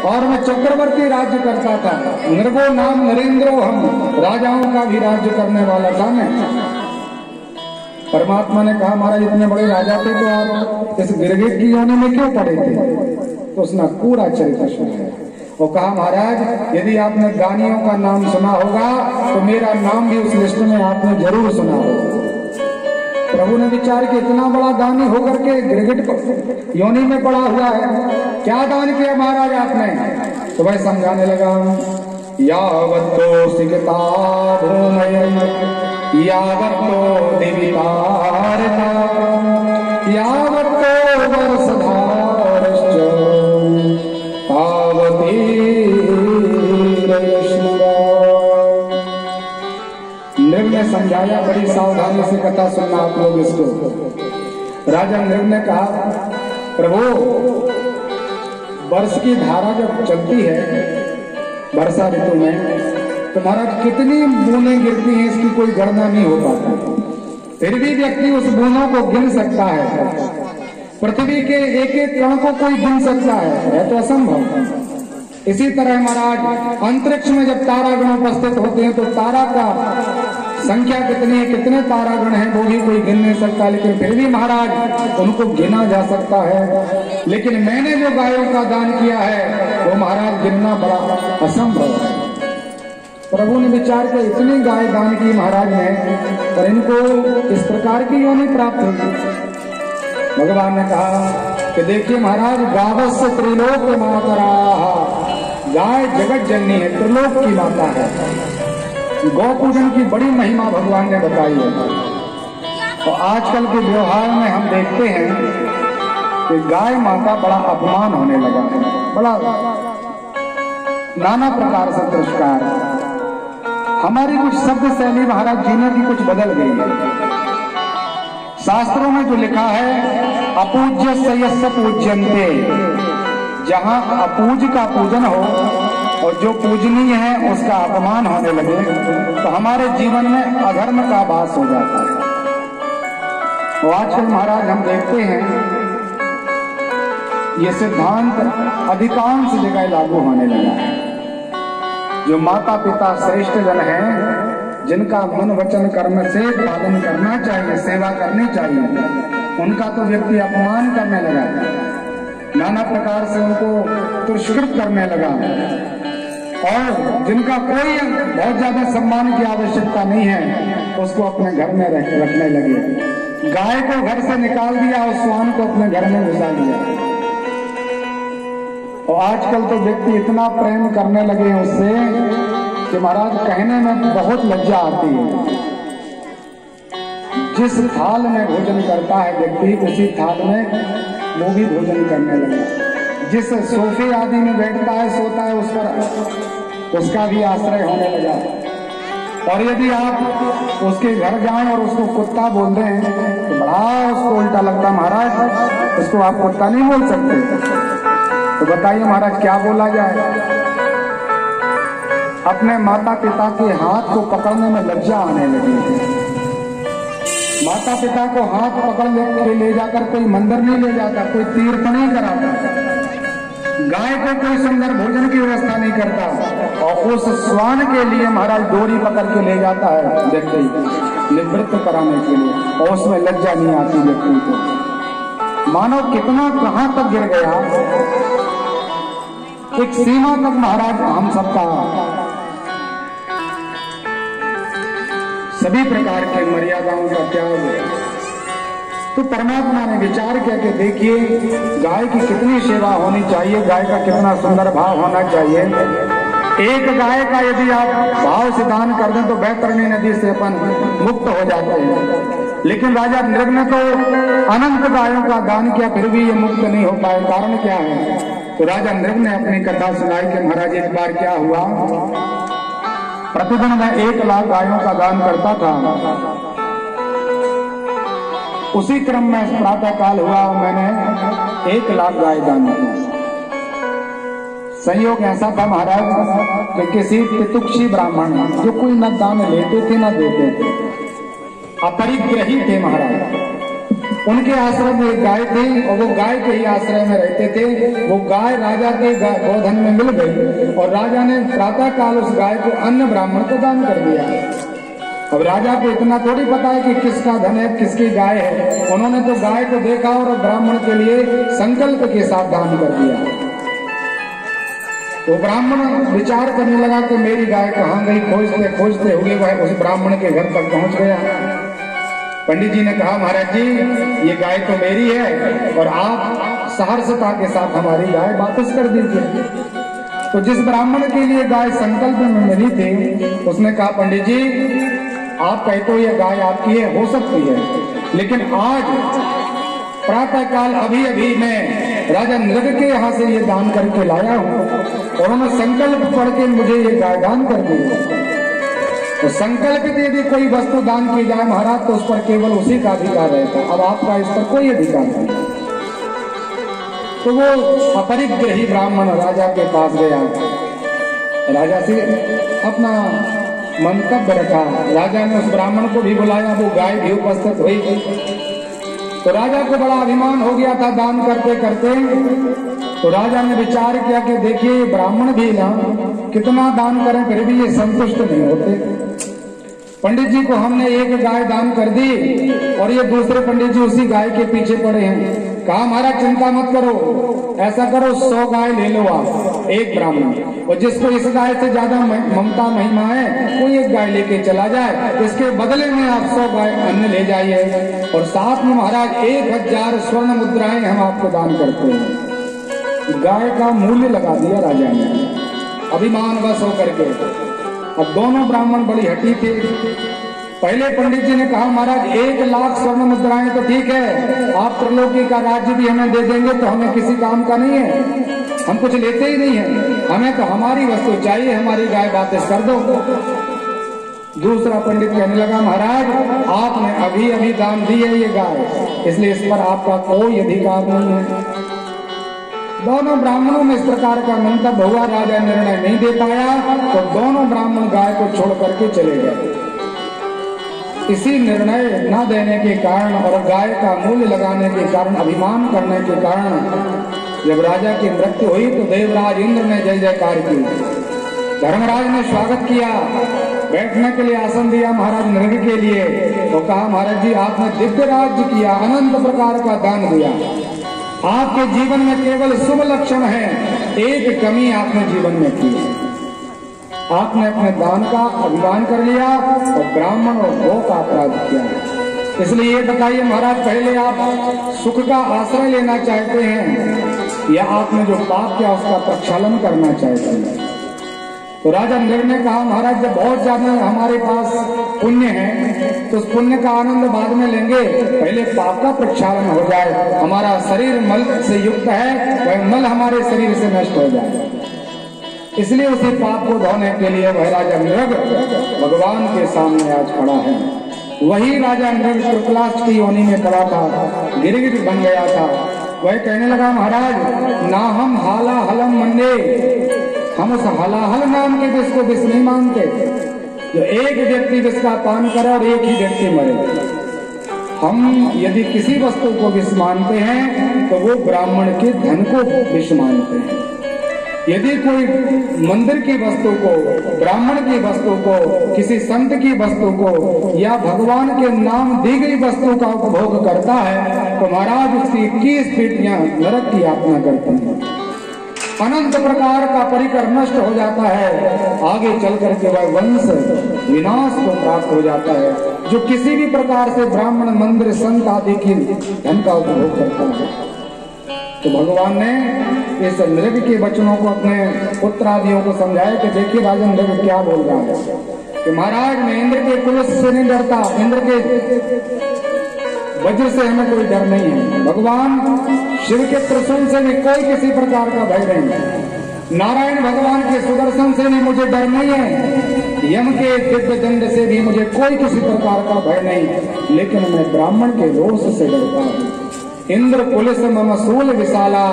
और मैं चक्रवर्ती राज्य करता था, नृगो नाम नरेंद्रो हम, राजाओं का भी राज्य करने वाला था मैं। परमात्मा ने कहा महाराज इतने बड़े राजा थे तो आप इस गिरगिट की योनि में क्यों पड़े थे? तो उसने पूरा चरित्र सुनाया और कहा महाराज यदि आपने गानियों का नाम सुना होगा तो मेरा नाम भी उस लिस्ट में आपने जरूर सुना होगा। प्रभु ने विचार कि इतना बड़ा दानी होकर के गिरगिट योनि में पड़ा हुआ है, क्या दान किया महाराज आपने? तो वह समझाने लगा यावत्तो सिकता भूमयम् यावत्तो दिवितारता यावत्तो वर्षधारश्च तावती नृग ने समझाया, बड़ी सावधानी से कथा सुनना आप लोग इसको। राजा नृग ने कहा प्रभु वर्ष की धारा जब चलती है वर्षा ऋतु में तो महाराज कितनी बूंदें गिरती हैं इसकी कोई गणना नहीं हो पाती, फिर भी व्यक्ति उस बूंदों को गिन सकता है। पृथ्वी के एक एक कण को कोई गिन सकता है तो असंभव। इसी तरह महाराज अंतरिक्ष में जब तारागण उपस्थित होते हैं तो तारा का संख्या कितनी है, कितने तारागण हैं वो भी कोई गिन नहीं सकता, लेकिन फिर भी महाराज उनको गिना जा सकता है। लेकिन मैंने जो गायों का दान किया है वो महाराज गिनना बड़ा असंभव है। प्रभु ने विचार किया इतनी गाय दान की महाराज ने, पर इनको इस प्रकार की योनि प्राप्त हुई। भगवान ने कहा कि देखिए महाराज गावस्य त्रिलोक मातराः, गाय जगत जननी है, त्रिलोक की माता है। गौ पूजन की बड़ी महिमा भगवान ने बताई है। और आजकल के व्यवहार में हम देखते हैं कि गाय माता बड़ा अपमान होने लगा है, बड़ा नाना प्रकार से तिरस्कार। हमारी कुछ शब्द शैली महाराज जीने की कुछ बदल गई है। शास्त्रों में जो लिखा है अपूज्य सयस्य पूज्यन्ते, जहां अपूज का पूजन हो और जो पूजनीय है उसका अपमान होने लगे तो हमारे जीवन में अधर्म का वास हो जाता है। और आजकल महाराज हम देखते हैं ये सिद्धांत अधिकांश जगह लागू होने लगा है। जो माता पिता श्रेष्ठ जन हैं, जिनका मन वचन कर्म से पालन करना चाहिए, सेवा करनी चाहिए, उनका तो व्यक्ति अपमान करने लगा, नाना प्रकार से उनको तिरस्कृत करने लगा। और जिनका कोई बहुत ज्यादा सम्मान की आवश्यकता नहीं है उसको अपने घर में रखने लगे। गाय को घर से निकाल दिया और स्वान को अपने घर में घुसा दिया। और आजकल तो व्यक्ति इतना प्रेम करने लगे हैं उससे कि महाराज कहने में बहुत लज्जा आती है। जिस थाल में भोजन करता है व्यक्ति उसी थाल में वो भी भोजन करने लगा। जिस सोफे आदि में बैठता है सोता है उस पर उसका भी आश्रय होने लगा। और यदि आप उसके घर जाएं और उसको कुत्ता बोल रहे हैं तो बड़ा उसको उल्टा लगता, महाराज उसको आप कुत्ता नहीं बोल सकते। तो बताइए महाराज क्या बोला जाए? अपने माता पिता के हाथ को पकड़ने में लज्जा आने लगी। माता पिता को हाथ पकड़ के ले जाकर कोई मंदिर नहीं ले जाता, कोई तीर्थ नहीं कराता, गाय को कोई सुंदर भोजन की व्यवस्था नहीं करता और उस स्वान के लिए महाराज डोरी पकड़ के ले जाता है व्यक्ति निवृत्त कराने के लिए, और उसमें लज्जा नहीं आती व्यक्ति को। मानो कितना कहां तक गिर गया। एक सीमा तक महाराज हम सबका सभी प्रकार के मर्यादाओं का त्याग है। तो परमात्मा ने विचार किया कि देखिए गाय की कितनी सेवा होनी चाहिए, गाय का कितना सुंदर भाव होना चाहिए। एक गाय का यदि आप भाव से दान कर दें तो बैतरणी नदी से अपन मुक्त हो जाते हैं। लेकिन राजा नृग ने तो अनंत गायों का दान किया फिर भी ये मुक्त नहीं हो पाए। कारण क्या है? तो राजा नृग ने अपनी कथा सुनाई कि महाराज एक बार क्या हुआ, प्रतिदिन मैं 1 लाख गायों का दान करता था। उसी क्रम में प्रातः काल हुआ मैंने 1 लाख गाय दान की। संयोग ऐसा था महाराज कि किसी पितुक्षी ब्राह्मण जो कोई न दान लेते थे न देते थे, अपरिग्रही थे महाराज, उनके आश्रम में एक गाय थी और वो गाय के ही आश्रय में रहते थे। वो गाय राजा के गोधन में मिल गई और राजा ने प्रातः काल उस गाय को अन्य ब्राह्मण को दान कर दिया। अब राजा को इतना थोड़ी पता है कि किसका धन है, किसकी गाय है। उन्होंने तो गाय को देखा और ब्राह्मण के लिए संकल्प के साथ दान कर दिया। तो ब्राह्मण विचार करने लगा कि मेरी गाय कहाँ गई, खोजते खोजते हुए वह उस ब्राह्मण के घर तक पहुंच गया। पंडित जी ने कहा, महाराज जी ये गाय तो मेरी है और आप सहर्षता के साथ हमारी गाय वापस कर दीजिए। तो जिस ब्राह्मण के लिए गाय संकल्प में मिली थी उसने कहा, पंडित जी आप कहते हो ये गाय आपकी है, हो सकती है, लेकिन आज प्रातः काल अभी अभी मैं राजा नृग के यहाँ से ये दान करके लाया हूँ और उन्होंने संकल्प पढ़ के मुझे ये गाय दान कर दी। तो संकल्पित यदि कोई वस्तु दान की जाए महाराज तो उस पर केवल उसी का अधिकार रहता, अब आपका इस पर कोई अधिकार नहीं। तो वो अपरिग्रही ब्राह्मण राजा के पास गया, राजा से अपना मंतव्य रखा। राजा ने उस ब्राह्मण को भी बुलाया, वो गाय भी उपस्थित हुई। तो राजा को बड़ा अभिमान हो गया था दान करते करते। तो राजा ने विचार किया कि देखिए ब्राह्मण भी ना कितना दान करें फिर भी ये संतुष्ट नहीं होते। पंडित जी को हमने एक गाय दान कर दी और ये दूसरे पंडित जी उसी गाय के पीछे पड़े हैं। कहा महाराज चिंता मत करो, ऐसा करो 100 गाय ले लो आप, एक ब्राह्मण, और जिसको इस गाय से ज्यादा ममता महिमा है कोई एक गाय लेके चला जाए, इसके बदले में आप 100 गाय अन्य ले जाइए और साथ में महाराज 1000 स्वर्ण मुद्राएं हम आपको दान करते हैं। गाय का मूल्य लगा दिया राजा ने अभिमानवश होकर के। अब दोनों ब्राह्मण बड़ी हठी थे। पहले पंडित जी ने कहा महाराज 1,00,000 स्वर्ण मुद्राएं तो ठीक है, आप त्रिलोकी का राज्य भी हमें दे देंगे तो हमें किसी काम का नहीं है, हम कुछ लेते ही नहीं है, हमें तो हमारी वस्तु चाहिए, हमारी गाय वापस कर दो। दूसरा पंडित कहने लगा महाराज आपने अभी अभी दान दी है ये गाय, इसलिए इस पर आपका कोई अधिकार नहीं है। दोनों ब्राह्मणों में इस प्रकार का मंतव्य हुआ, राजा निर्णय नहीं दे पाया तो दोनों ब्राह्मण गाय को छोड़ करके चले गए। इसी निर्णय न देने के कारण और गाय का मूल्य लगाने के कारण, अभिमान करने के कारण जब राजा की मृत्यु हुई तो देवराज इंद्र ने जय जयकार की, धर्मराज ने स्वागत किया, बैठने के लिए आसन दिया महाराज नृग के लिए। तो कहा महाराज जी आपने दिव्य राज्य किया, अनंत प्रकार का दान दिया, आपके जीवन में केवल शुभ लक्षण है, एक कमी आपने जीवन में की, आपने अपने दान का अभिमान कर लिया और ब्राह्मण और गौ का अपराध किया। इसलिए ये बताइए महाराज पहले आप सुख का आश्रय लेना चाहते हैं या आपने जो पाप किया उसका प्रक्षालन करना चाहते हैं? तो राजा नृग ने कहा महाराज जब बहुत ज्यादा हमारे पास पुण्य है तो उस पुण्य का आनंद बाद में लेंगे, पहले पाप का प्रक्षालन हो जाए, हमारा शरीर मल से युक्त है, वह मल हमारे शरीर से नष्ट हो जाए। इसलिए उसी पाप को धोने के लिए वह राजा नृग भगवान के सामने आज खड़ा है। वही राजा नृग शुक्लाष्ट की योनि में पड़ा था, गिरगिट बन गया था। वह कहने लगा महाराज ना हम हाला हलम मंडे, हम उस हलाहल नाम के विष को विष नहीं मानते जो एक व्यक्ति विष का पान करे और एक ही व्यक्ति मरे। हम यदि किसी वस्तु को विष मानते हैं तो वो ब्राह्मण के धन को विष मानते हैं। यदि कोई मंदिर की वस्तु को, ब्राह्मण की वस्तु को, किसी संत की वस्तु को या भगवान के नाम दी गई वस्तु का उपभोग करता है तो महाराज उसकी 21 पीढ़ियां नरक की यातना करते हैं, अनंत प्रकार का परिकर नष्ट हो जाता है, आगे चल करके वह वंश विनाश को प्राप्त हो जाता है जो किसी भी प्रकार से ब्राह्मण मंदिर संत आदि की धन का उपभोग करता है। तो भगवान ने इस नृग के वचनों को अपने पुत्र आदियों को समझाया कि देखिए राजा नृग क्या बोल रहा है कि महाराज मैं इंद्र के कुलस से नहीं डरता, इंद्र के वज्र से हमें कोई डर नहीं है, भगवान शिव के त्रिशूल से भी कोई किसी प्रकार का भय नहीं है, नारायण भगवान के सुदर्शन से भी मुझे डर नहीं है, यम के दिव्य दंड से भी मुझे कोई किसी प्रकार का भय नहीं, लेकिन मैं ब्राह्मण के रोष से डरता हूँ। इंद्र पुलिस मम सूल विशाला,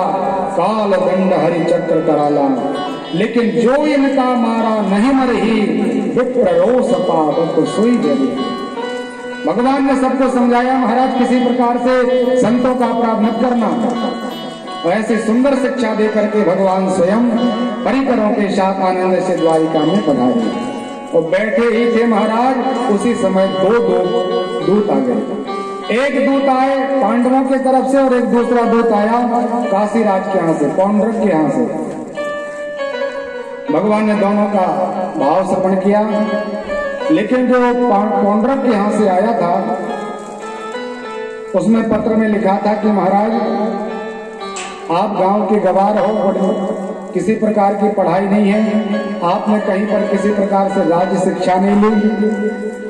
काल दंड हरि चक्र कराला, लेकिन जो इनका मारा नहीं मरही, विप्र रोष पाप सुई जली। भगवान ने सबको समझाया, महाराज किसी प्रकार से संतों का अपराध मत करना। ऐसी सुंदर शिक्षा दे करके भगवान स्वयं परिकरों के साथ आनंद से द्वारिका में पधारे और बैठे ही थे महाराज। उसी समय दो दूत आ गए। एक दूत आए पांडवों के तरफ से और एक दूसरा दूत आया काशीराज के यहाँ से, पौंड्रक के यहाँ से। भगवान ने दोनों का भाव श्रवण किया, लेकिन जो पौंड्रक के यहाँ से आया था उसमें पत्र में लिखा था कि महाराज आप गांव के गवार हो, किसी प्रकार की पढ़ाई नहीं है, आपने कहीं पर किसी प्रकार से राज्य शिक्षा नहीं ली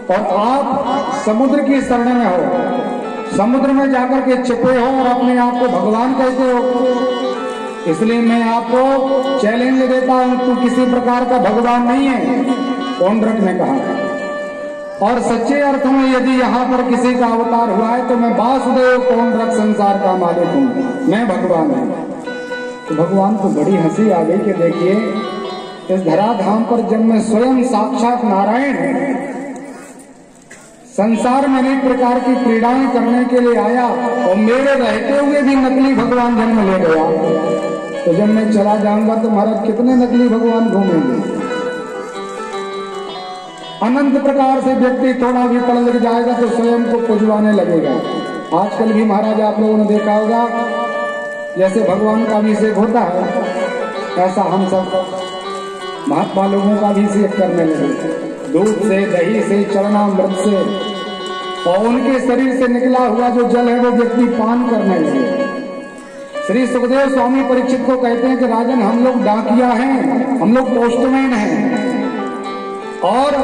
और आप समुद्र की शरण में हो, समुद्र में जाकर के छिपे हो और अपने आप को भगवान कहते हो। इसलिए मैं आपको चैलेंज देता हूं, तू किसी प्रकार का भगवान नहीं है, पौंड्रक ने कहा। और सच्चे अर्थ में यदि यहाँ पर किसी का अवतार हुआ है तो मैं वासुदेव पौंड्रक संसार का मालिक हूँ, मैं भगवान हूँ। तो भगवान को बड़ी हंसी आ गई कि देखिए इस धराधाम पर जब मैं स्वयं साक्षात नारायण संसार में अनेक प्रकार की क्रीड़ाएं करने के लिए आया और मेरे रहते हुए भी नकली भगवान जन्म ले गया, तो जब मैं चला जाऊंगा तो महाराज कितने नकली भगवान घूमेंगे। अनंत प्रकार से व्यक्ति थोड़ा भी पढ़ लिख जाएगा तो स्वयं को पुजवाने लगेगा। आजकल भी महाराज आप लोगों ने देखा होगा, जैसे भगवान का अभिषेक होता है ऐसा हम सब महात्मा लोगों का अभिषेक करने लगे, दूध से, दही से, चरणामृत से, और उनके शरीर से निकला हुआ जो जल है वो व्यक्ति पान करने लगे। श्री सुखदेव स्वामी परीक्षित को कहते हैं कि राजन हम लोग डाकिया हैं, हम लोग पोस्टमैन हैं, और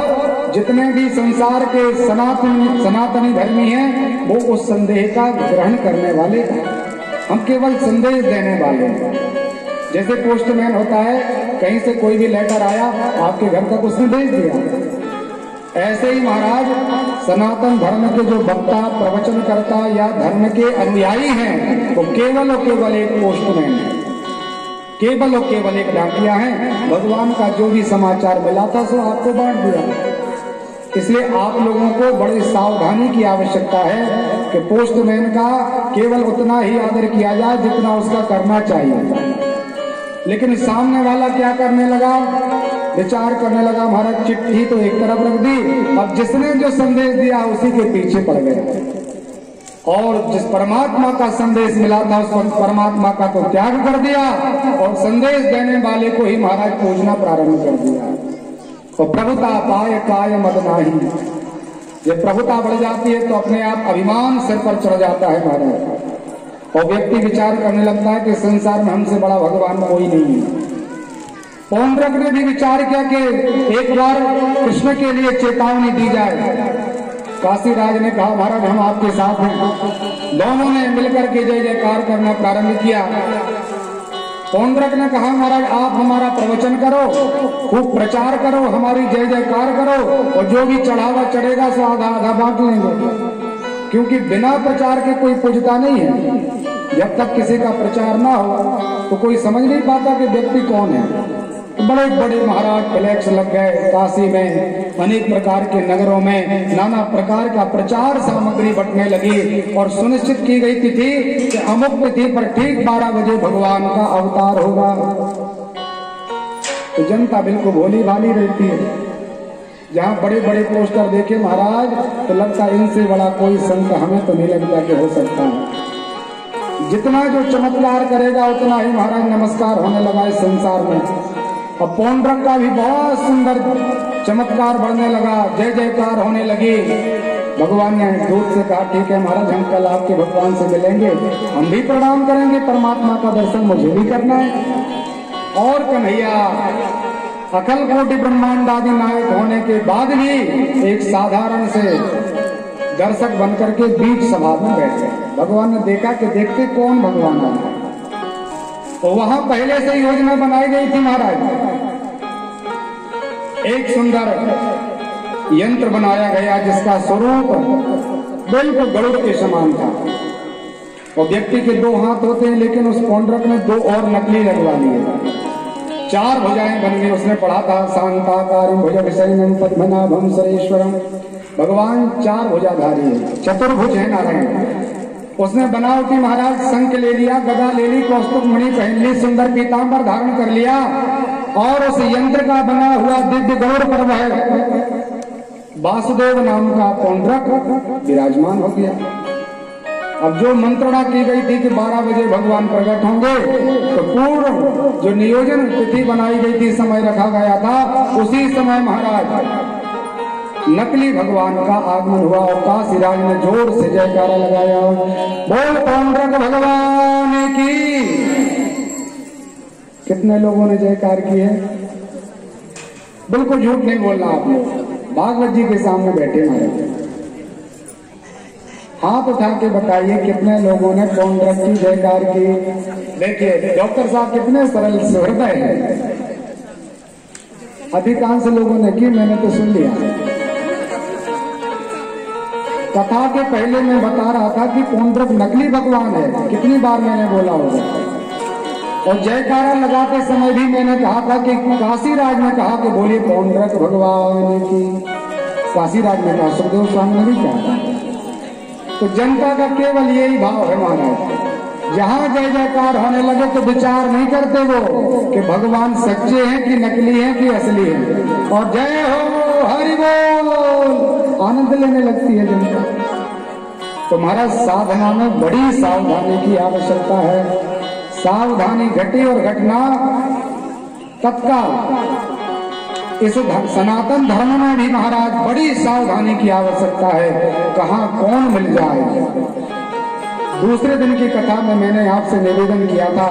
जितने भी संसार के सनातनी धर्मी हैं वो उस संदेह का ग्रहण करने वाले हैं, हम केवल संदेश देने वाले हैं। जैसे पोस्टमैन होता है, कहीं से कोई भी लेटर आया आपके घर तक उसने भेज दिया, ऐसे ही महाराज सनातन धर्म के जो वक्ता, प्रवचनकर्ता या धर्म के अनुयायी हैं वो केवल और केवल एक पोस्टमैन है, केवल और केवल एक डाकिया है। भगवान का जो भी समाचार मिला था सो आपको बांट दिया। इसलिए आप लोगों को बड़ी सावधानी की आवश्यकता है कि पोस्टमैन का केवल उतना ही आदर किया जाए जितना उसका करना चाहिए। लेकिन सामने वाला क्या करने लगा, विचार करने लगा, महाराज चिट्ठी तो एक तरफ रख दी, अब जिसने जो संदेश दिया उसी के पीछे पड़ गया और जिस परमात्मा का संदेश मिला था उस परमात्मा का तो त्याग कर दिया और संदेश देने वाले को ही महाराज पूजना प्रारंभ कर दिया। तो प्रभुता पाए काय मद नाही, जब प्रभुता बढ़ जाती है तो अपने आप अभिमान सिर पर चढ़ जाता है महाराज, और व्यक्ति विचार करने लगता है कि संसार में हमसे बड़ा भगवान कोई नहीं है। पौंड्रक ने भी विचार किया कि एक बार कृष्ण के लिए चेतावनी दी जाए। काशीराज ने कहा महाराज हम आपके साथ हैं। दोनों ने मिलकर के जय जयकार करना प्रारंभ किया। पौंड्रक ने कहा महाराज आप हमारा प्रवचन करो, खूब प्रचार करो, हमारी जय जयकार करो, और जो भी चढ़ावा चढ़ेगा सो आधा आधा बांट लेंगे, क्योंकि बिना प्रचार के कोई पूजता नहीं है। जब तक किसी का प्रचार ना हो तो कोई समझ नहीं पाता कि व्यक्ति कौन है। बड़े बड़े महाराज फ्लैक्स लग गए काशी में, अनेक प्रकार के नगरों में नाना प्रकार का प्रचार सामग्री बंटने लगी और सुनिश्चित की गई तिथि कि अमुक तिथि पर ठीक 12 बजे भगवान का अवतार होगा। तो जनता बिल्कुल भोली भाली रहती है। जहाँ बड़े बड़े पोस्टर देखे महाराज तो लगता है इनसे बड़ा कोई संत हमें तो नहीं लगता कि हो सकता है। जितना जो चमत्कार करेगा उतना ही महाराज नमस्कार होने लगा इस संसार में। अब पौंड्रक का भी बहुत सुंदर चमत्कार बढ़ने लगा, जय जयकार होने लगी। भगवान ने दूत से कहा ठीक है महाराज हम कल आपके भगवान से मिलेंगे, हम भी प्रणाम करेंगे, परमात्मा का दर्शन मुझे भी करना है। और कन्हैया अखिल कोटि ब्रह्मांड आदि नायक होने के बाद भी एक साधारण से दर्शक बनकर के बीच सभा में बैठ गए। भगवान ने देखा कि देखते कौन भगवान है, तो वहां पहले से योजना बनाई गई थी महाराज। एक सुंदर यंत्र बनाया गया जिसका स्वरूप बिल्कुल गरुड़ के समान था, और व्यक्ति के 2 हाथ होते हैं लेकिन उस पौंड्रक ने 2 और नकली लगवा लिए। 4 भुजाएं बन गई। उसने पढ़ा था शांताकारं भुजगशयनं पद्मनाभं सुरेश्वरं भगवान 4 भुजाधारी है, चतुर्भुज है नारायण। उसने बनावटी महाराज शंख ले लिया, गदा ले ली, कौस्तुभ मणि पहन ली, सुंदर पीतांबर धारण कर लिया और उस यंत्र का बना हुआ दिव्य गौर पर वह वासुदेव नाम का पौंड्रक विराजमान हो गया। अब जो मंत्रणा की गई थी कि 12 बजे भगवान प्रकट होंगे, तो पूर्व जो नियोजन तिथि बनाई गई थी, समय रखा गया था, उसी समय महाराज नकली भगवान का आगमन हुआ और काशीराज ने जोर से जयकारा लगाया, बोल पौंड्रक भगवान की। कितने लोगों ने जयकार किए? बिल्कुल झूठ नहीं बोलना आप लोग, भागवत जी के सामने बैठे महाराज, हाथ उठा के बताइए कितने लोगों ने पौंड्रक की जयकार की। देखिए डॉक्टर साहब कितने सरल हृदय है, अधिकांश लोगों ने की, मैंने तो सुन लिया। कथा के पहले मैं बता रहा था कि पौंड्रक नकली भगवान है, कितनी बार मैंने बोला होगा। और जयकारा लगाते समय भी मैंने कहा था कि काशीराज ने कहा कि बोलिए पौंड्रक भगवान की। काशीराज ने कहा, सुखदेव स्वामी ने भी कहा। तो जनता का केवल यही भाव है महाराज, जहां जय जयकार होने लगे तो विचार नहीं करते वो कि भगवान सच्चे हैं कि नकली हैं कि असली हैं, और जय हो हरि बोल आनंद लेने लगती है जनता। तो महाराज साधना में बड़ी सावधानी की आवश्यकता है। सावधानी घटी और घटना तत्काल। इस सनातन धर्म में भी महाराज बड़ी सावधानी की आवश्यकता है, कहाँ कौन मिल जाए। दूसरे दिन की कथा में मैंने आपसे निवेदन किया था,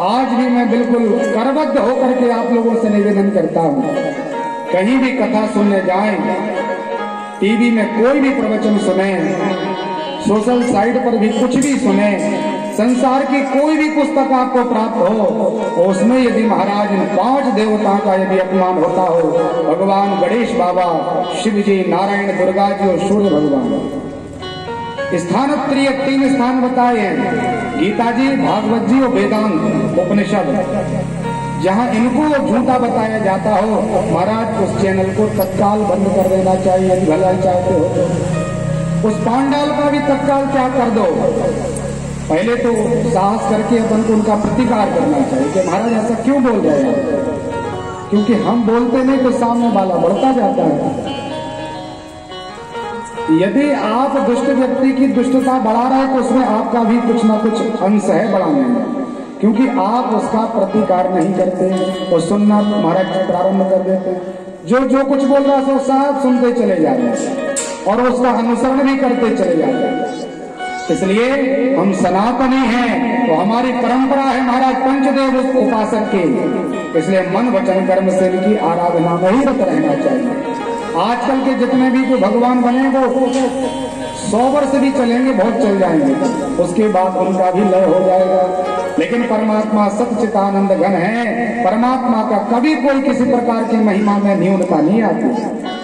आज भी मैं बिल्कुल करबद्ध होकर के आप लोगों से निवेदन करता हूँ, कहीं भी कथा सुनने जाएं, टीवी में कोई भी प्रवचन सुने, सोशल साइट पर भी कुछ भी सुने, संसार की कोई भी पुस्तक आपको प्राप्त हो, और उसमें यदि महाराज इन 5 देवताओं का यदि अपमान होता हो, भगवान गणेश बाबा, शिव जी, नारायण, दुर्गा जी और सूर्य भगवान, स्थानत्रय 3 स्थान बताए हैं, गीता जी, भागवत जी और वेदांत उपनिषद। जहां इनको झूठा बताया जाता हो, महाराज उस चैनल को तत्काल बंद कर देना चाहिए, यदि भला चाहते हो तो। उस पांडाल का भी तत्काल क्या कर दो। पहले तो साहस करके अपन को उनका प्रतिकार करना चाहिए कि महाराज ऐसा क्यों बोल रहे हैं, क्योंकि हम बोलते नहीं तो सामने वाला बढ़ता जाता है। यदि आप दुष्ट व्यक्ति की दुष्टता बढ़ा रहे तो उसमें आपका भी कुछ ना कुछ अंश है बढ़ाने में, क्योंकि आप उसका प्रतिकार नहीं करते और सुनना महाराज प्रारंभ कर देते हैं। जो कुछ बोल रहा है सब सुनते चले जा रहे हैं और उसका अनुसरण भी करते चले जा रहे हैं। इसलिए हम सनातनी हैं, तो हमारी परंपरा है महाराज पंचदेव उपासक की, इसलिए मन वचन कर्म से इनकी आराधना में ही रत रहना चाहिए। आजकल के जितने भी जो भगवान बने वो 100 वर्ष भी चलेंगे, बहुत चल जाएंगे, उसके बाद उनका भी लय हो जाएगा। लेकिन परमात्मा सच्चिदानंद घन है, परमात्मा का कभी कोई किसी प्रकार की महिमा में न्यूनता नहीं आती।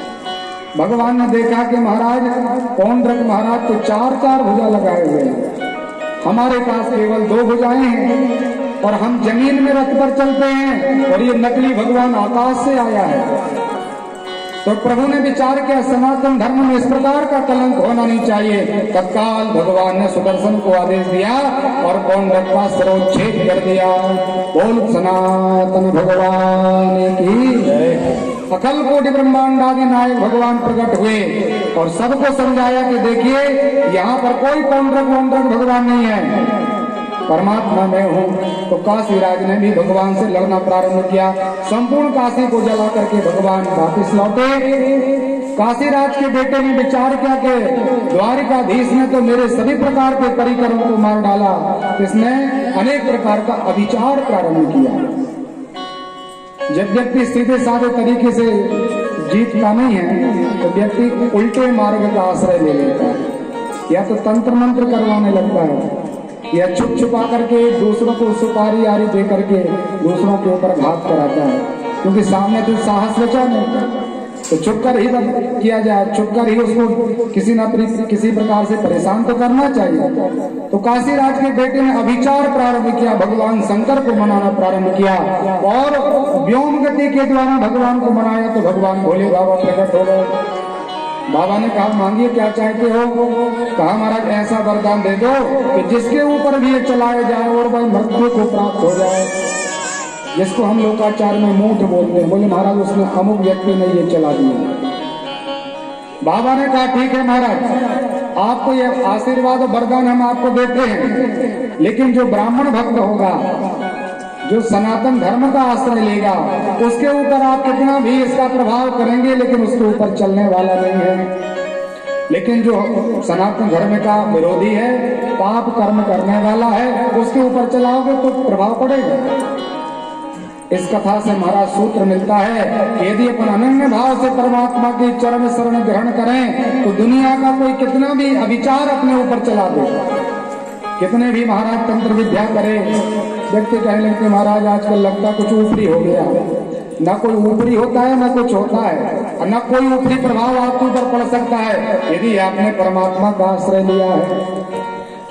भगवान ने देखा कि महाराज पौंड्रक महाराज तो 4 भुजा लगाए हुए हैं, हमारे पास केवल 2 भुजाएं हैं और हम जमीन में रथ पर चलते हैं और ये नकली भगवान आकाश से आया है। तो प्रभु ने विचार किया सनातन धर्म में इस प्रकार का कलंक होना नहीं चाहिए। तत्काल भगवान ने सुदर्शन को आदेश दिया और पौंड्रक का सिरोच्छेद कर दिया। बोल सनातन भगवान की। अखिल कोटि ब्रह्मांड आदि नायक भगवान प्रकट हुए और सबको समझाया कि देखिए यहाँ पर कोई पौंड्रक भगवान नहीं है, परमात्मा मैं हूँ। तो काशीराज ने भी भगवान से लड़ना प्रारंभ किया। संपूर्ण काशी को जला करके भगवान वापिस लौटे। काशीराज के बेटे ने विचार किया कि द्वारिकाधीश ने तो मेरे सभी प्रकार के परिकरों को मार डाला, इसने अनेक प्रकार का अभिचार प्रारंभ किया। जब व्यक्ति सीधे साधे तरीके से जीतता नहीं है तो व्यक्ति उल्टे मार्ग का आश्रय ले लेता है, या तो तंत्र मंत्र करवाने लगता है, या छुप छुपा करके दूसरों को सुपारी आरी दे करके दूसरों के ऊपर घात कराता है, क्योंकि सामने तो साहस बचा नहीं। तो छुप कर ही किया जाए, छुप कर ही उसको किसी प्रकार से परेशान तो करना चाहिए। तो काशीराज के बेटे ने अभिचार प्रारंभ किया, भगवान शंकर को मनाना प्रारंभ किया और व्योम गति के द्वारा भगवान को मनाया। तो भगवान भोले बाबा प्रकट हो गए। बाबा ने कहा मांगिए क्या चाहते हो। कहा महाराज ऐसा वरदान दे दो कि जिसके ऊपर भी ये चलाया जाए और वह मृत्यु को प्राप्त हो जाए, जिसको हम लोकाचार में मूठ बोलते हैं। बोले महाराज उसने अमुक व्यक्ति ने ये चला दिया। बाबा ने कहा ठीक है महाराज, आपको ये आशीर्वाद और वरदान हम आपको देते हैं, लेकिन जो ब्राह्मण भक्त होगा, जो सनातन धर्म का आश्रय लेगा, उसके ऊपर आप कितना भी इसका प्रभाव करेंगे लेकिन उसके ऊपर चलने वाला नहीं है। लेकिन जो सनातन धर्म का विरोधी है, पाप कर्म करने वाला है, उसके ऊपर चलाओगे तो प्रभाव पड़ेगा। इस कथा से महाराज सूत्र मिलता है कि यदि अपन अनन्य भाव से परमात्मा की चरण शरण ग्रहण करें तो दुनिया का कोई कितना भी अविचार अपने ऊपर चला दे, कितने भी महाराज तंत्र विद्या करे, व्यक्ति कहने लगते महाराज आजकल लगता कुछ ऊपरी हो गया। ना कोई ऊपरी होता है ना कुछ होता है, और ना कोई ऊपरी प्रभाव आपके ऊपर पड़ सकता है यदि आपने परमात्मा का आश्रय लिया है।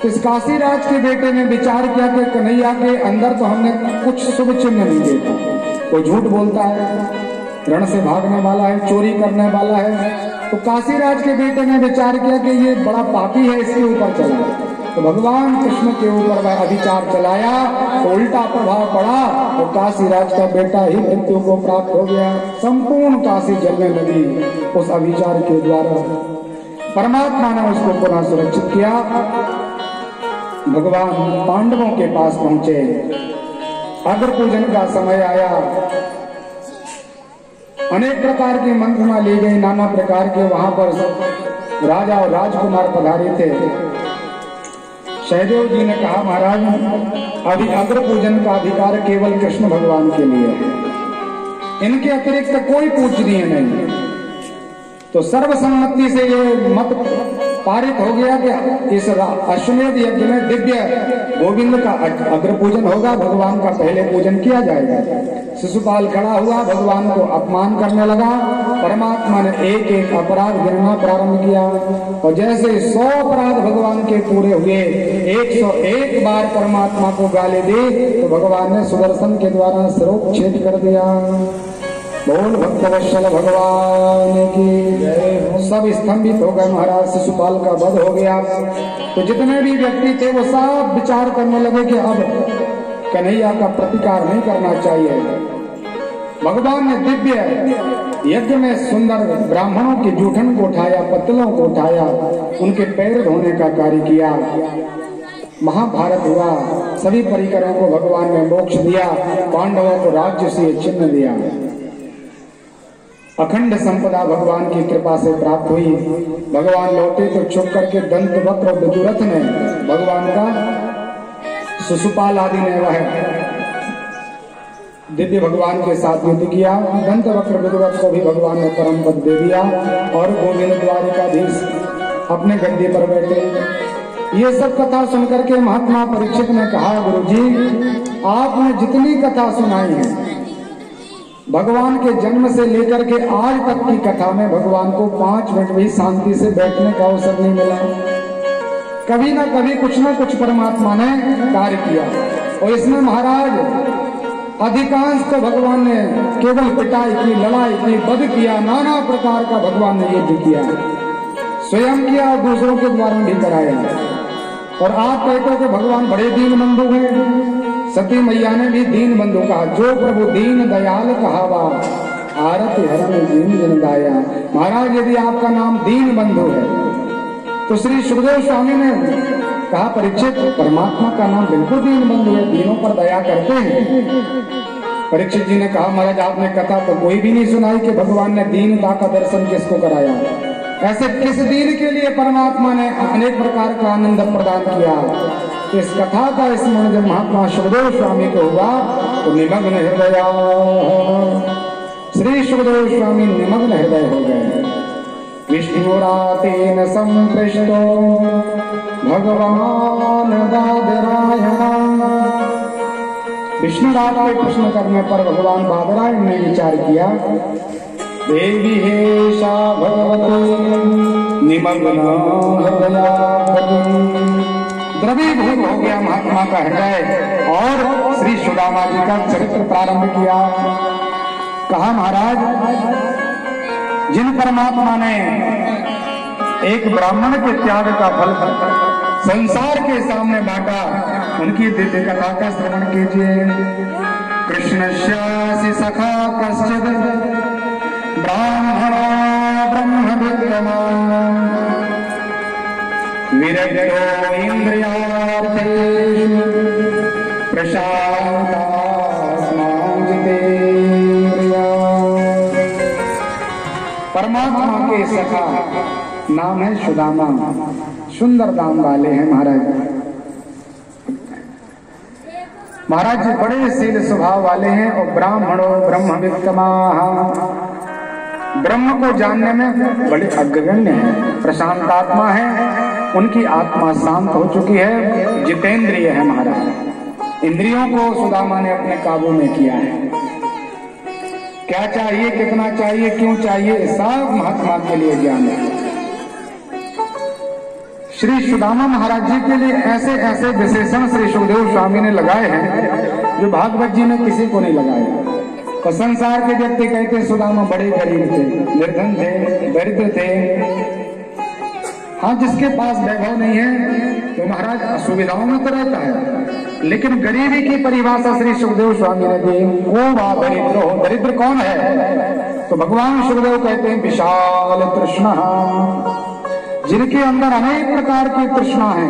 इस काशी राज के बेटे ने विचार किया कि कन्हैया के अंदर तो हमने कुछ शुभ चिन्ह नहीं देखा। कोई झूठ बोलता है, रण से भागने वाला है, चोरी करने वाला है। तो काशी राज के बेटे ने विचार किया कि ये बड़ा पापी है, इसके ऊपर चला। तो भगवान कृष्ण के ऊपर वह अभिचार चलाया तो उल्टा प्रभाव पड़ा, तो काशी राज का बेटा ही मृत्यु को प्राप्त हो गया। संपूर्ण काशी जलने लगी उस अभिचार के द्वारा। परमात्मा ने उसको पुनः सुरक्षित किया। भगवान पांडवों के पास पहुंचे, अग्र पूजन का समय आया, अनेक प्रकार की मंत्रणा ली गई, नाना प्रकार के वहां पर राजा और राजकुमार पधारे थे। सहदेव जी ने कहा महाराज अभी अग्र पूजन का अधिकार केवल कृष्ण भगवान के लिए है, इनके अतिरिक्त कोई पूजनीय नहीं। तो सर्वसम्मति से ये मत पारित हो गया कि इस अश्वमेध यज्ञ में दिव्य गोविंद का अग्र पूजन होगा, भगवान का पहले पूजन किया जाएगा। शिशुपाल खड़ा हुआ, भगवान को अपमान करने लगा। परमात्मा ने एक एक अपराध गिनना प्रारंभ किया और जैसे 100 अपराध भगवान के पूरे हुए, 101 बार परमात्मा को गाली दी तो भगवान ने सुदर्शन के द्वारा सिरोच्छेद कर दिया। बोल भक्तवत्सल भगवान की। सब स्तंभित हो गए महाराज, शिशुपाल का वध हो गया। तो जितने भी व्यक्ति थे वो सब विचार करने लगे कि अब कन्हैया का प्रतिकार नहीं करना चाहिए। भगवान ने दिव्य यज्ञ में सुंदर ब्राह्मणों के जूठन को उठाया, पत्तलों को उठाया, उनके पैर धोने का कार्य किया। महाभारत हुआ, सभी परिकरों को भगवान ने मोक्ष दिया, पांडवों को राज्य से चिन्ह दिया। अखंड संपदा भगवान की कृपा से प्राप्त हुई। भगवान लौटे तो छुप करके दंत वक्र विदुरथ ने भगवान का, शिशुपाल आदि ने वह दिव्य भगवान के साथ युद्ध किया। दंत वक्र विदुरथ को भी भगवान ने परम पद दे दिया और गोविंद द्वारिकाधीश अपने गद्दी पर बैठे। ये सब कथा सुनकर के महात्मा परीक्षित ने कहा गुरुजी आपने जितनी कथा सुनाई है, भगवान के जन्म से लेकर के आज तक की कथा में भगवान को 5 मिनट भी शांति से बैठने का अवसर नहीं मिला। कभी ना कभी कुछ ना कुछ परमात्मा ने कार्य किया और इसमें महाराज अधिकांश तो भगवान ने केवल पिटाई की, लड़ाई की, वध किया, नाना प्रकार का भगवान ने युद्ध किया, स्वयं किया और दूसरों के द्वारा भी कराया। और आप कहते हो कि भगवान बड़े दीन बंधु हैं। सती मैया ने भी दीन बंधु कहा, जो प्रभु दीन दयाल कहावा, आरती हरण दीन जन दाया। महाराज यदि आपका नाम दीन बंधु है तो श्री सुखदेव स्वामी ने कहा परीक्षित परमात्मा का नाम बिल्कुल दीन बंधु है, दीनों पर दया करते हैं। परीक्षित जी ने कहा महाराज आपने कथा तो कोई भी नहीं सुनाई कि भगवान ने दीनता का दर्शन किसको कराया। ऐसे किस दीन के लिए परमात्मा ने अनेक प्रकार का आनंद प्रदान किया। इस कथा का स्मरण जब महात्मा सुखदेव स्वामी को हुआ तो निमग्न हृदय, श्री सुखदेव स्वामी निमग्न हृदय हो गए। विष्णुरातेन संपृष्टो भगवान बादरायण। विष्णुरात के प्रश्न करने पर भगवान बादरायण ने विचार किया, देवी हेषा भगवती निमग्न द्रवीभूत हो गया महात्मा का हृदय और श्री सुदामा जी का चरित्र प्रारंभ किया। कहा महाराज जिन परमात्मा ने एक ब्राह्मण के त्याग का फल संसार के सामने बांटा, उनकी दिव्य कथा का श्रवण कीजिए। कृष्णस्यासि सखा कश्चिद ब्राह्मणो ब्रह्मविद्मा विरक्तो इंद्रियार्थेषु प्रशान्तात्मा जितेन्द्रिया। परमात्मा के सखा नाम है सुदामा, सुंदर दाम वाले हैं महाराज। महाराज जी बड़े शील स्वभाव वाले हैं और ब्राह्मणों ब्रह्मविद्मा, ब्रह्म को जानने में बड़े अग्रगण्य हैं, प्रशांतात्मा है, उनकी आत्मा शांत हो चुकी है, जितेंद्रिय है महाराज। इंद्रियों को सुदामा ने अपने काबू में किया है। क्या चाहिए, कितना चाहिए, क्यों चाहिए, सब महात्मा के लिए ज्ञान है। श्री सुदामा महाराज जी के लिए ऐसे ऐसे विशेषण श्री सुखदेव स्वामी ने लगाए हैं जो भागवत जी ने किसी को नहीं लगाए। और संसार के व्यक्ति कहते हैं सुदामा बड़े गरीब थे, निर्धन थे, दरिद्र थे। हाँ, जिसके पास वैभव नहीं है तो महाराज असुविधाओं में तो रहता है, लेकिन गरीबी की परिभाषा श्री सुखदेव स्वामी ने दी। वो वा दरिद्र हो, दरिद्र कौन है तो भगवान सुखदेव कहते हैं विशाल तृष्णा, जिनके अंदर अनेक प्रकार की तृष्णा है,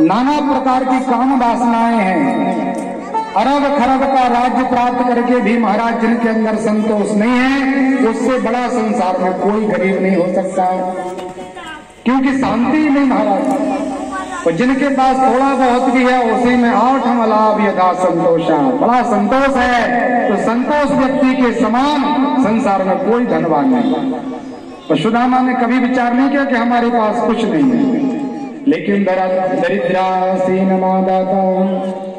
नाना प्रकार की काम वासनाएं हैं, अरब खरब का राज्य प्राप्त करके भी महाराज जिनके अंदर संतोष नहीं है, उससे बड़ा संसार में कोई गरीब नहीं हो सकता, क्योंकि शांति नहीं महाराज। और जिनके पास थोड़ा बहुत भी है उसी में 8 लाभ यथा संतोषा, बड़ा संतोष है, तो संतोष व्यक्ति के समान संसार में कोई धनवान नहीं। और सुदामा ने कभी विचार नहीं किया कि हमारे पास कुछ नहीं है, लेकिन दरिद्रा सीन मादाता,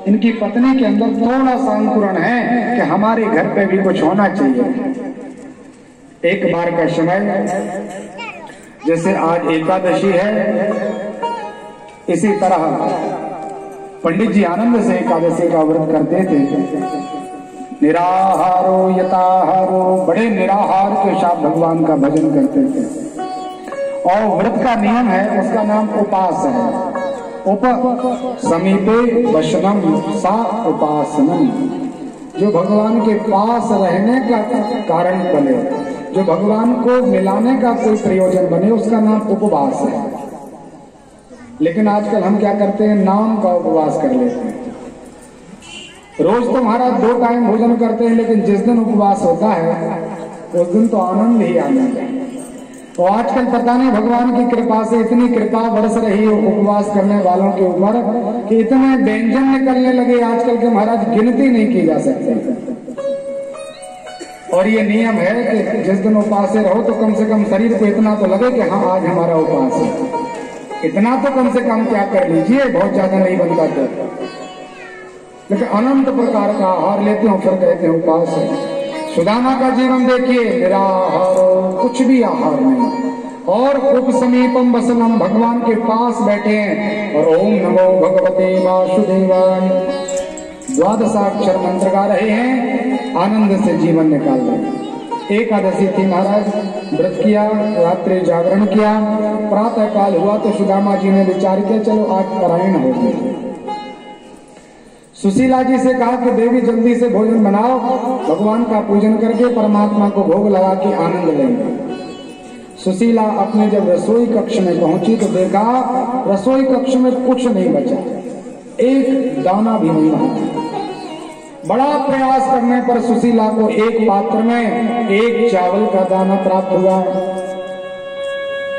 इनकी पत्नी के अंदर थोड़ा सा अंकुरण है कि हमारे घर पे भी कुछ होना चाहिए। एक बार का समय, जैसे आज एकादशी है, इसी तरह पंडित जी आनंद से एकादशी का व्रत करते थे। निराहारो यताहारो, बड़े निराहार के साथ भगवान का भजन करते थे। और व्रत का नियम है, उसका नाम उपास है। उप समीपे वशनम सा उपासनम, जो भगवान के पास रहने का कारण बने, जो भगवान को मिलाने का कोई प्रयोजन बने, उसका नाम उपवास है। लेकिन आजकल हम क्या करते हैं, नाम का उपवास कर लेते हैं। रोज तो महाराज 2 टाइम भोजन करते हैं, लेकिन जिस दिन उपवास होता है उस दिन तो आनंद ही आनंद है। और आजकल पता नहीं भगवान की कृपा से इतनी कृपा बरस रही है उपवास करने वालों के ऊपर कि इतने व्यंजन निकलने लगे आजकल के महाराज, गिनती नहीं की जा सकती। और ये नियम है कि जिस दिन उपास रहो तो कम से कम शरीर को इतना तो लगे कि हाँ आज हमारा उपास है, इतना तो कम से कम क्या कर लीजिए, बहुत ज्यादा नहीं बनता तो। लेकिन अनंत प्रकार का आहार लेते हो फिर कहते हैं उपास है। सुदामा का जीवन देखिए, निराहार, कुछ भी आहार नहीं, और उपसमीपम वसनम, भगवान के पास बैठे हैं और ओम नमो भगवते वासुदेवाय 12 मंत्र गा रहे हैं, आनंद से जीवन निकाल रहे हैं। एकादशी थी महाराज, व्रत किया, रात्रि जागरण किया, प्रातः काल हुआ तो सुदामा जी ने विचार किया चलो आज पारायण हो गई। सुशीला जी से कहा कि देवी जल्दी से भोजन बनाओ, भगवान का पूजन करके परमात्मा को भोग लगा के आनंद लेंगे। सुशीला अपने जब रसोई कक्ष में पहुंची तो देखा रसोई कक्ष में कुछ नहीं बचा, एक दाना भी नहीं बचा। बड़ा प्रयास करने पर सुशीला को एक पात्र में एक चावल का दाना प्राप्त हुआ।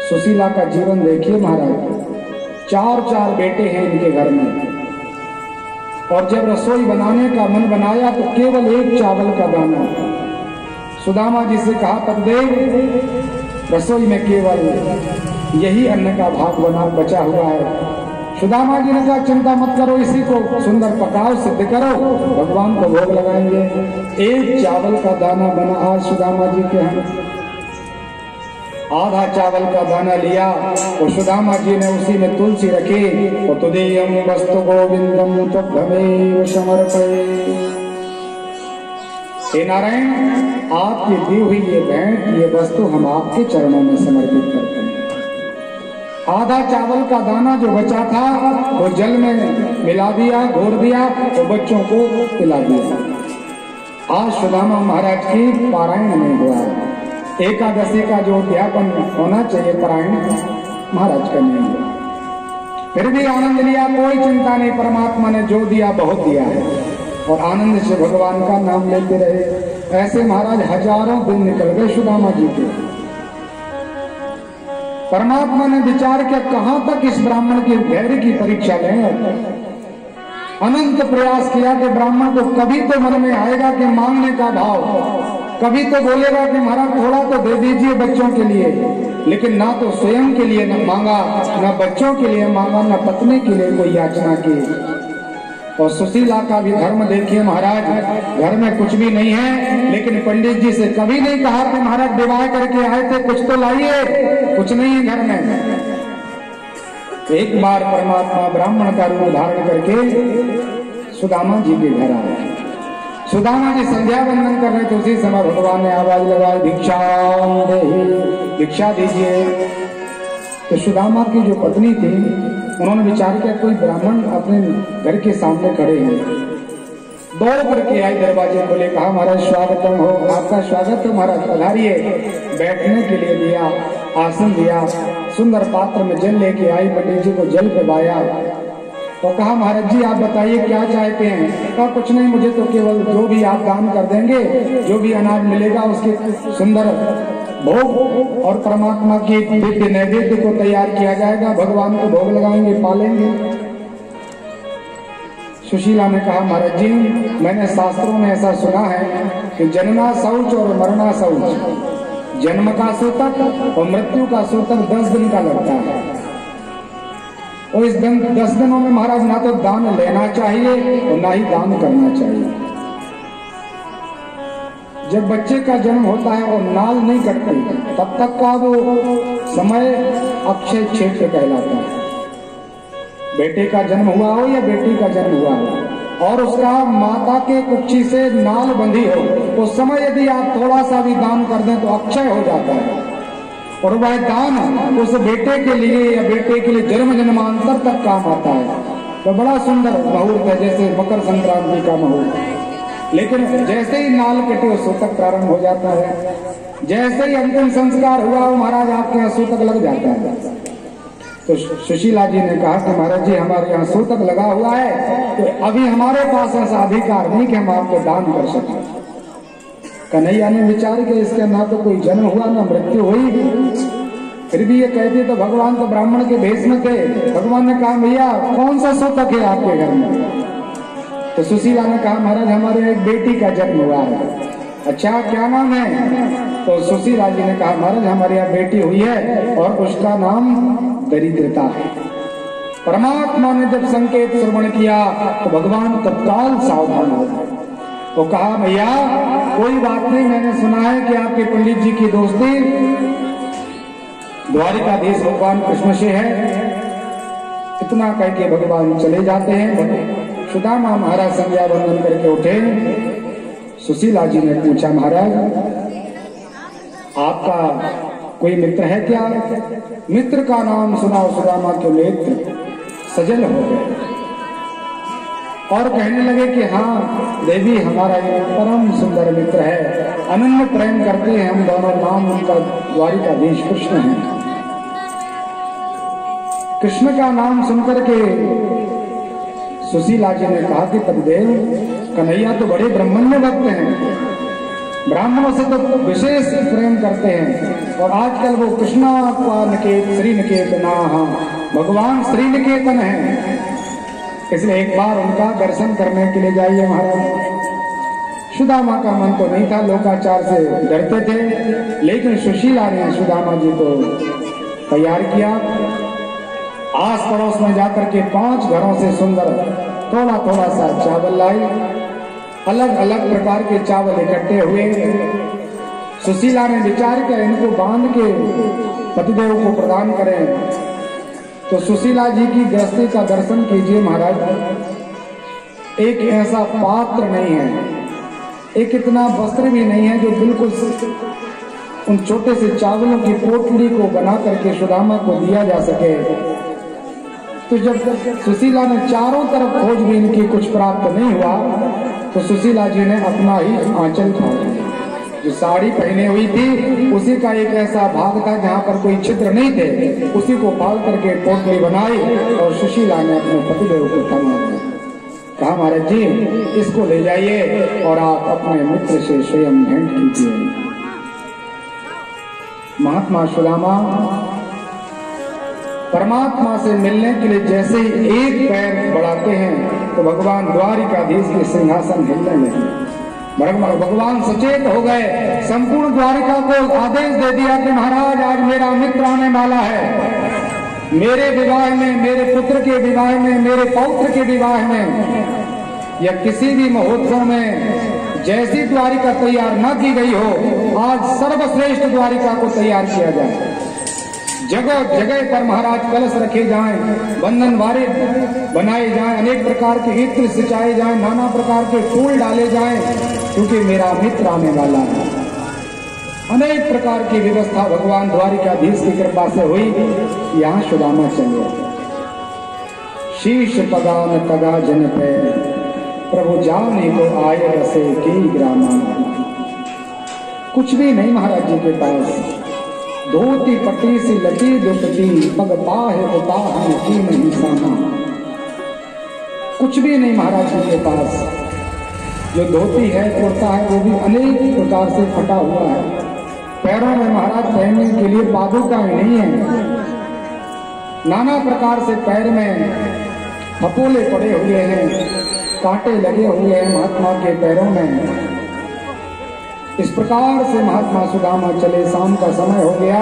सुशीला का जीवन देखिए महाराज, 4 बेटे हैं इनके घर में, और जब रसोई बनाने का मन बनाया तो केवल एक चावल का दाना। सुदामा जी से कहा पतिदेव रसोई में केवल यही अन्न का भाग बना बचा हुआ है। सुदामा जी ने कहा चिंता मत करो, इसी को सुंदर पकाओ, सिद्ध करो, भगवान को भोग लगाएंगे। एक चावल का दाना बना आज सुदामा जी के यहाँ। आधा चावल का दाना लिया और सुदामा जी ने उसी में तुलसी रखी और तुदीयम वस्तु गोविंदम तद्भवेव समर्पये। हे नारायण, आपकी दी हुई ये भेंट, ये वस्तु हम आपके चरणों में समर्पित करते हैं। आधा चावल का दाना जो बचा था वो जल में मिला दिया, घोर दिया, तो बच्चों को पिला दिया। आज सुदामा महाराज की पारायण नहीं हुआ है। एकादशी का जो उद्यापन होना चाहिए पारायण, महाराज का नहीं हुआ। फिर भी आनंद लिया, कोई चिंता नहीं, परमात्मा ने जो दिया बहुत दिया है, और आनंद से भगवान का नाम लेते रहे। ऐसे महाराज हजारों दिन निकल गए सुदामा जी के। परमात्मा ने विचार किया कहां तक इस ब्राह्मण के धैर्य की परीक्षा लें। अनंत प्रयास किया कि ब्राह्मण को कभी तो मन में आएगा कि मांगने का भाव, कभी तो बोलेगा कि महाराज थोड़ा तो दे दीजिए बच्चों के लिए, लेकिन ना तो स्वयं के लिए न मांगा, ना बच्चों के लिए मांगा, ना पत्नी के लिए कोई याचना की। और सुशीला का भी धर्म देखिए महाराज, घर में कुछ भी नहीं है, लेकिन पंडित जी से कभी नहीं कहा कि महाराज विवाह करके आए थे, कुछ तो लाइए, कुछ नहीं है घर में। एक बार परमात्मा ब्राह्मण का रूप धारण करके सुदामा जी के घर आए। सुदामा जी संध्या वंदन कर रहे थे, उसी समय भगवान ने आवाज लगाई, भिक्षा देहि, भिक्षा दीजिए। तो सुदामा की जो पत्नी थी, उन्होंने विचार किया कोई ब्राह्मण अपने घर के सामने खड़े हैं। दौड़ करके आई, दरवाजे खोले, कहा महाराज स्वागतम हो, आपका स्वागत हो महाराज, पधारिए। बैठने के लिए दिया, आसन दिया, सुंदर पात्र में जल लेके आई, पंडित जी को जल पिलाया और कहा महाराज जी आप बताइए क्या चाहते हैं। कहा कुछ नहीं, मुझे तो केवल जो भी आप दान कर देंगे, जो भी अनाज मिलेगा उसके सुंदर भोग और परमात्मा की दिव्य नैवेद्य को तैयार किया जाएगा, भगवान को भोग लगाएंगे, पालेंगे। सुशीला ने कहा महाराज जी मैंने शास्त्रों में ऐसा सुना है कि जन्मा शौच और मरना शौच, जन्म का सूतक और मृत्यु का सूतक 10 दिन का लगता है, और इस 10 दिनों में महाराज ना तो दान लेना चाहिए और ना ही दान करना चाहिए। जब बच्चे का जन्म होता है और नाल नहीं कटती, तब तक का वो समय अक्षय क्षेत्र कहलाता है। बेटे का जन्म हुआ हो या बेटी का जन्म हुआ हो और उसका माता के कुक्षी से नाल बंधी हो, उस समय यदि आप थोड़ा सा भी दान कर दें तो अक्षय हो जाता है, और वह दान उस बेटे के लिए या बेटे के लिए जन्म जन्मांतर तक काम आता है। तो बड़ा सुंदर मुहूर्त है, जैसे मकर संक्रांति का मुहूर्त। लेकिन जैसे ही नाल कटे वो सूतक प्रारंभ हो जाता है, जैसे ही अंतिम संस्कार हुआ वो महाराज आपके यहाँ सूतक लग जाता है। तो सुशीला जी ने कहा कि महाराज जी हमारे यहाँ सूतक लगा हुआ है, तो अभी हमारे पास ऐसा अधिकार नहीं कि हम आपको दान कर सकें। कन्हैया ने विचार किया इसके ना तो कोई जन्म हुआ ना मृत्यु हुई, फिर भी ये कहते तो भगवान तो ब्राह्मण के भेष में थे। भगवान ने कहा भैया कौन सा सूतक है आपके घर में। तो सुशीला ने कहा महाराज हमारे एक बेटी का जन्म हुआ है। अच्छा क्या नाम है। तो सुशीला जी ने कहा महाराज हमारे यहाँ बेटी हुई है और उसका नाम दरिद्रता है। परमात्मा ने जब संकेत श्रवण किया तो भगवान तत्काल सावधान हो गए। तो कहा भैया कोई बात नहीं, मैंने सुना है कि आपके पंडित जी की दोस्ती द्वारिकाधीश भगवान कृष्ण से है। इतना कह के भगवान चले जाते हैं। सुदामा महाराज संध्या वंदन करके उठे। सुशीला जी ने पूछा महाराज आपका कोई मित्र है क्या। मित्र का नाम सुना सुदामा के नेत्र सजल हो गए और कहने लगे कि हाँ देवी हमारा ये परम सुंदर मित्र है, अनन्य प्रेम करते हैं हम दोनों। नाम उनका द्वारिकाधीश कृष्ण है। कृष्ण का नाम सुनकर के सुशीला जी ने कहा कि तबदेव कन्हैया तो बड़े ब्रह्मण्य भक्त हैं, ब्राह्मणों से तो विशेष प्रेम करते हैं, और आजकल वो कृष्णा का निकेत श्री निकेतना भगवान श्री निकेतन है, इसलिए एक बार उनका दर्शन करने के लिए जाइए महाराज। सुदामा का मन तो नहीं था, लोकाचार से डरते थे, लेकिन सुशीला ने सुदामा जी को तैयार किया। आस पड़ोस में जाकर के 5 घरों से सुंदर थोड़ा थोड़ा सा चावल लाई। अलग अलग प्रकार के चावल इकट्ठे हुए। सुशीला ने विचार किया इनको बांध के पतिदेव को प्रदान करें। तो सुशीला जी की गृहस्थी का दर्शन कीजिए महाराज। एक ऐसा पात्र नहीं है एक इतना वस्त्र भी नहीं है जो बिल्कुल उन छोटे से चावलों की पोटली को बना करके सुदामा को दिया जा सके। तो जब सुशीला ने चारों तरफ खोजबीन की, कुछ प्राप्त नहीं हुआ, तो सुशीला जी ने अपना ही आंचल फाड़ लिया। जो साड़ी पहने हुई थी उसी का एक ऐसा भाग था जहां पर कोई छिद्र नहीं थे, उसी को फाड़ करके पोटली बनाई और सुशीला ने अपने पतिदेव को थमा दिया। कहा महाराज जी इसको ले जाइए और आप अपने मित्र से स्वयं भेंट कीजिए। महात्मा सुदामा परमात्मा से मिलने के लिए जैसे ही एक पैर बढ़ाते हैं तो भगवान द्वारिकाधीश के सिंहासन हिलने लगे। भगवान सचेत हो गए, संपूर्ण द्वारिका को आदेश दे दिया कि महाराज आज मेरा मित्र आने वाला है। मेरे विवाह में, मेरे पुत्र के विवाह में, मेरे पौत्र के विवाह में या किसी भी महोत्सव में जैसी द्वारिका तैयार न की गई हो, आज सर्वश्रेष्ठ द्वारिका को तैयार किया जाए। जगह जगह पर महाराज कलश रखे जाएं, बंधन वारे बनाए जाएं, अनेक प्रकार के इत्र सिंचाए जाएं, नाना प्रकार के फूल डाले जाएं, क्योंकि मेरा मित्र आने वाला है। अनेक प्रकार की व्यवस्था भगवान द्वारिकाधीश की कृपा से हुई। यहाँ सुदामा चले, शीश पगान तगा जन पे प्रभु जाने को आए रसे की ग्रामा। कुछ भी नहीं महाराज जी के पास, धोती पट्टी सी लटी दुपटी पग पाहे उताहन की नहीं सामा। कुछ भी नहीं महाराज जी के पास। जो धोती है, कुर्ता है, वो भी अनेक प्रकार से फटा हुआ है। पैरों में महाराज पहनने के लिए पादुकाएं नहीं है, नाना प्रकार से पैर में फपोले पड़े हुए हैं, कांटे लगे हुए हैं महात्मा के पैरों में। इस प्रकार से महात्मा सुदामा चले। शाम का समय हो गया,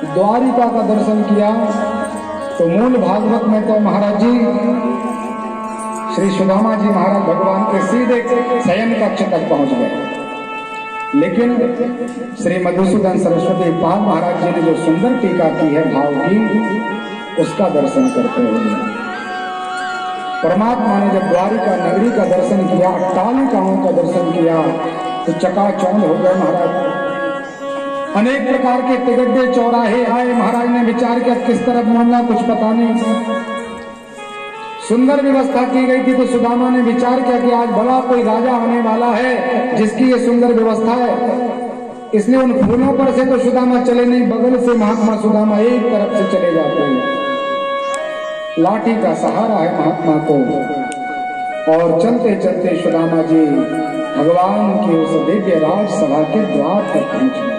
द्वारिका का दर्शन किया तो मूल भागवत में तो महाराज जी श्री सुदामा जी महाराज भगवान के सीधे शयन कक्ष तक पहुंच गए। लेकिन श्री मधुसूदन सरस्वती पाल महाराज जी ने जो सुंदर टीका की है भाव की, उसका दर्शन करते हुए परमात्मा ने जब द्वारिका नगरी का दर्शन किया, अट्टालिकाओं का दर्शन किया, तो चकाचौंध हो गए महाराज। अनेक प्रकार के तिगड्डे चौराहे आए। महाराज ने विचार किया किस तरफ मुड़ना कुछ पता नहीं। सुंदर व्यवस्था की गई थी, तो सुदामा ने विचार किया कि आज बड़ा कोई राजा आने वाला है जिसकी ये सुंदर व्यवस्था है। इसलिए उन फूलों पर से तो सुदामा चले नहीं, बगल से महात्मा सुदामा एक तरफ से चले जाते हैं। लाठी का सहारा है महात्मा को, और चलते चलते सुदामा जी भगवान की उस दिव्य राजसभा के द्वार पर पहुंच गए।